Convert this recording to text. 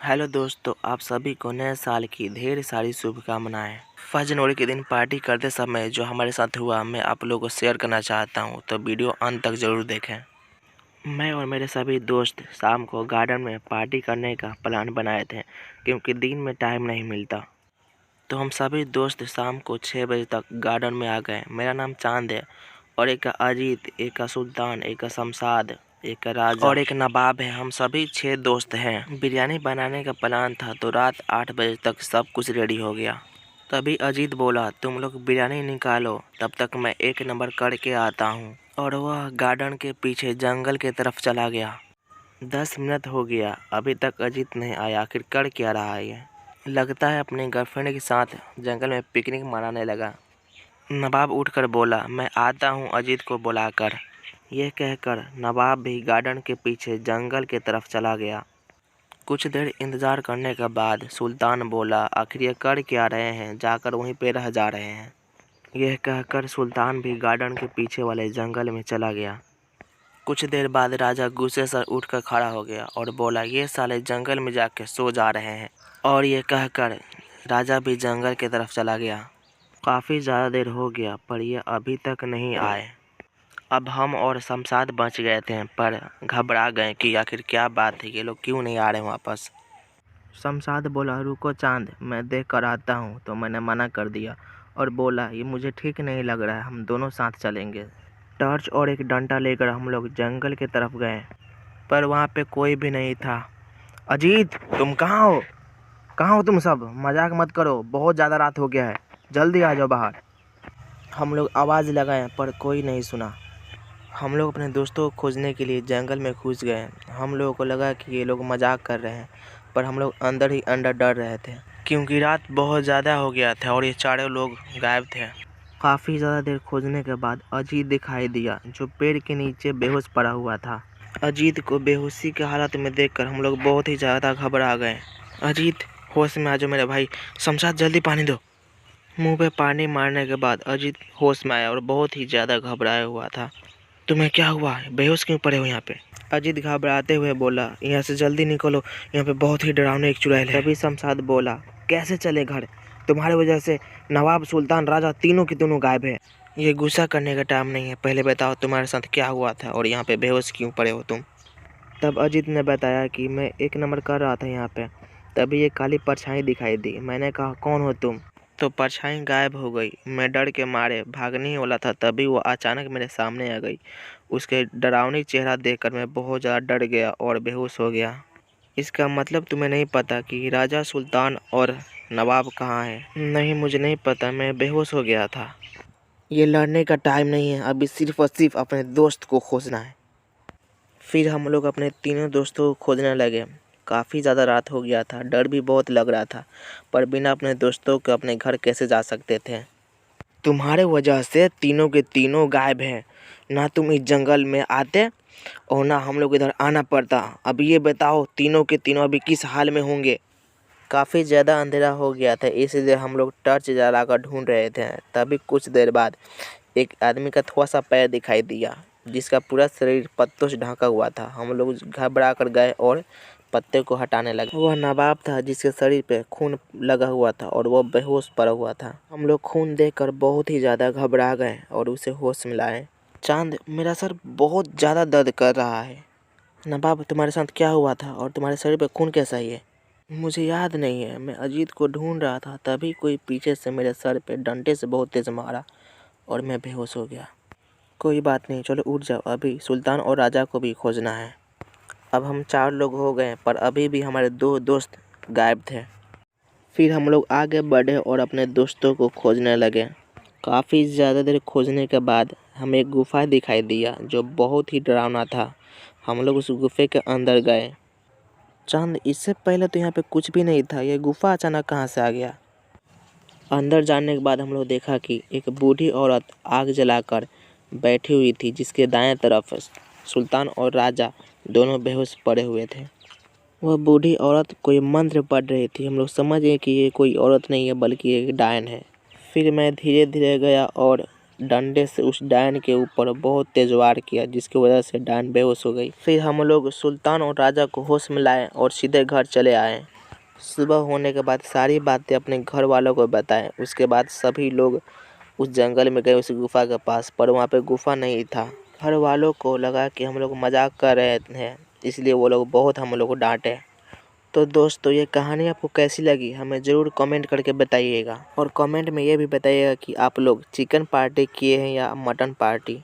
Hello दोस्तों, आप सभी को नए साल की ढेर सारी शुभकामनाएं। फजर के दिन पार्टी करते समय जो हमारे साथ हुआ मैं आप लोगों को शेयर करना चाहता हूं, तो वीडियो अंत तक ज़रूर देखें। मैं और मेरे सभी दोस्त शाम को गार्डन में पार्टी करने का प्लान बनाए थे, क्योंकि दिन में टाइम नहीं मिलता। तो हम सभी दोस्त शाम को 6 बजे तक गार्डन में आ गए। मेरा नाम चांद है और एक का अजीत, एक का सुल्तान, एक का शमशाद, एक का राजा और एक नवाब है। हम सभी 6 दोस्त हैं। बिरयानी बनाने का प्लान था, तो रात 8 बजे तक सब कुछ रेडी हो गया। तभी अजीत बोला, तुम लोग बिरयानी निकालो, तब तक मैं 1 नंबर करके आता हूँ। और वह गार्डन के पीछे जंगल की तरफ चला गया। 10 मिनट हो गया, अभी तक अजीत नहीं आया। आखिर कर क्या रहा है ये? लगता है अपनी गर्लफ्रेंड के साथ जंगल में पिकनिक मनाने लगा। नवाब उठकर बोला, मैं आता हूँ अजीत को बुलाकर। यह कहकर नवाब भी गार्डन के पीछे जंगल की तरफ चला गया। कुछ देर इंतजार करने के बाद सुल्तान बोला, आखिर ये कर क्या रहे हैं, जाकर वहीं पे रह जा रहे हैं। यह कहकर सुल्तान भी गार्डन के पीछे वाले जंगल में चला गया। कुछ देर बाद राजा गुस्से से उठकर खड़ा हो गया और बोला, ये साले जंगल में जाके सो जा रहे हैं। और ये कहकर राजा भी जंगल की तरफ चला गया। काफ़ी ज़्यादा देर हो गया, पर ये अभी तक नहीं आए। अब हम और शमशाद बच गए थे, पर घबरा गए कि आखिर क्या बात है, ये लोग क्यों नहीं आ रहे वापस। शमशाद बोला, रुको चांद, मैं देख कर आता हूँ। तो मैंने मना कर दिया और बोला, ये मुझे ठीक नहीं लग रहा है, हम दोनों साथ चलेंगे। टॉर्च और एक डंडा लेकर हम लोग जंगल की तरफ गए, पर वहाँ पे कोई भी नहीं था। अजीत, तुम कहाँ हो? कहाँ हो तुम सब? मजाक मत करो, बहुत ज़्यादा रात हो गया है, जल्दी आ जाओ बाहर। हम लोग आवाज़ लगाए पर कोई नहीं सुना। हम लोग अपने दोस्तों को खोजने के लिए जंगल में घुस गए। हम लोगों को लगा कि ये लोग मजाक कर रहे हैं, पर हम लोग अंदर ही अंदर डर रहे थे, क्योंकि रात बहुत ज़्यादा हो गया था और ये चारों लोग गायब थे। काफ़ी ज़्यादा देर खोजने के बाद अजीत दिखाई दिया, जो पेड़ के नीचे बेहोश पड़ा हुआ था। अजीत को बेहोशी की हालत में देखकर हम लोग बहुत ही ज़्यादा घबरा गए। अजीत, होश में आ जाओ मेरे भाई। शमशाद, जल्दी पानी दो। मुंह पे पानी मारने के बाद अजीत होश में आया और बहुत ही ज़्यादा घबराया हुआ था। तुम्हें क्या हुआ? बेहोश क्यों पड़े हो यहाँ पे? अजीत घबराते हुए बोला, यहाँ से जल्दी निकलो, यहाँ पे बहुत ही डरावनी एक चुड़ैल है। तभी शमशाद बोला, कैसे चले घर? तुम्हारी वजह से नवाब, सुल्तान, राजा तीनों के तीनों गायब है। ये गुस्सा करने का टाइम नहीं है, पहले बताओ तुम्हारे साथ क्या हुआ था और यहाँ पे बेहोश क्यों पड़े हो तुम? तब अजीत ने बताया कि मैं 1 नंबर कर रहा था यहाँ पे, तभी ये काली परछाई दिखाई दी। मैंने कहा, कौन हो तुम? तो परछाई गायब हो गई। मैं डर के मारे भागने ही वाला था, तभी वो अचानक मेरे सामने आ गई। उसके डरावनी चेहरा देखकर मैं बहुत ज़्यादा डर गया और बेहोश हो गया। इसका मतलब तुम्हें नहीं पता कि राजा, सुल्तान और नवाब कहाँ है? नहीं, मुझे नहीं पता, मैं बेहोश हो गया था। ये लड़ने का टाइम नहीं है, अभी सिर्फ और सिर्फ अपने दोस्त को खोजना है। फिर हम लोग अपने तीनों दोस्तों को खोजने लगे। काफ़ी ज़्यादा रात हो गया था, डर भी बहुत लग रहा था, पर बिना अपने दोस्तों के अपने घर कैसे जा सकते थे? तुम्हारे वजह से तीनों के तीनों गायब हैं। ना तुम इस जंगल में आते और ना हम लोग इधर आना पड़ता। अब ये बताओ, तीनों के तीनों अभी किस हाल में होंगे? काफ़ी ज़्यादा अंधेरा हो गया था, इसलिए हम लोग टॉर्च जलाकर ढूंढ रहे थे। तभी कुछ देर बाद एक आदमी का थोड़ा सा पैर दिखाई दिया, जिसका पूरा शरीर पत्तों से ढका हुआ था। हम लोग घबरा कर गए और पत्ते को हटाने लगे। वह नवाब था, जिसके शरीर पे खून लगा हुआ था और वह बेहोश पड़ा हुआ था। हम लोग खून देखकर बहुत ही ज़्यादा घबरा गए और उसे होश में लाए। चांद, मेरा सर बहुत ज़्यादा दर्द कर रहा है। नवाब, तुम्हारे साथ क्या हुआ था और तुम्हारे शरीर पे खून कैसा ही है? मुझे याद नहीं है, मैं अजीत को ढूंढ रहा था, तभी कोई पीछे से मेरे सर पे डंडे से बहुत तेज मारा और मैं बेहोश हो गया। कोई बात नहीं, चलो उठ जाओ, अभी सुल्तान और राजा को भी खोजना है। अब हम 4 लोग हो गए, पर अभी भी हमारे 2 दोस्त गायब थे। फिर हम लोग आगे बढ़े और अपने दोस्तों को खोजने लगे। काफ़ी ज़्यादा देर खोजने के बाद हमें एक गुफा दिखाई दिया, जो बहुत ही डरावना था। हम लोग उस गुफे के अंदर गए। चांद, इससे पहले तो यहाँ पे कुछ भी नहीं था, ये गुफा अचानक कहाँ से आ गया? अंदर जाने के बाद हम लोग देखा कि एक बूढ़ी औरत आग जलाकर बैठी हुई थी, जिसके दाएं तरफ सुल्तान और राजा दोनों बेहोश पड़े हुए थे। वह बूढ़ी औरत कोई मंत्र पढ़ रही थी। हम लोग समझ गए कि ये कोई औरत नहीं है, बल्कि एक डायन है। फिर मैं धीरे धीरे गया और डंडे से उस डायन के ऊपर बहुत तेज वार किया, जिसकी वजह से डायन बेहोश हो गई। फिर हम लोग सुल्तान और राजा को होश में लाए और सीधे घर चले आए। सुबह होने के बाद सारी बातें अपने घर वालों को बताएं। उसके बाद सभी लोग उस जंगल में गए, उस गुफा के पास, पर वहाँ पे गुफा नहीं था। घर वालों को लगा कि हम लोग मजाक कर रहे हैं, इसलिए वो लोग बहुत हम लोग को डांटे। तो दोस्तों, ये कहानी आपको कैसी लगी हमें ज़रूर कमेंट करके बताइएगा, और कमेंट में ये भी बताइएगा कि आप लोग चिकन पार्टी किए हैं या मटन पार्टी।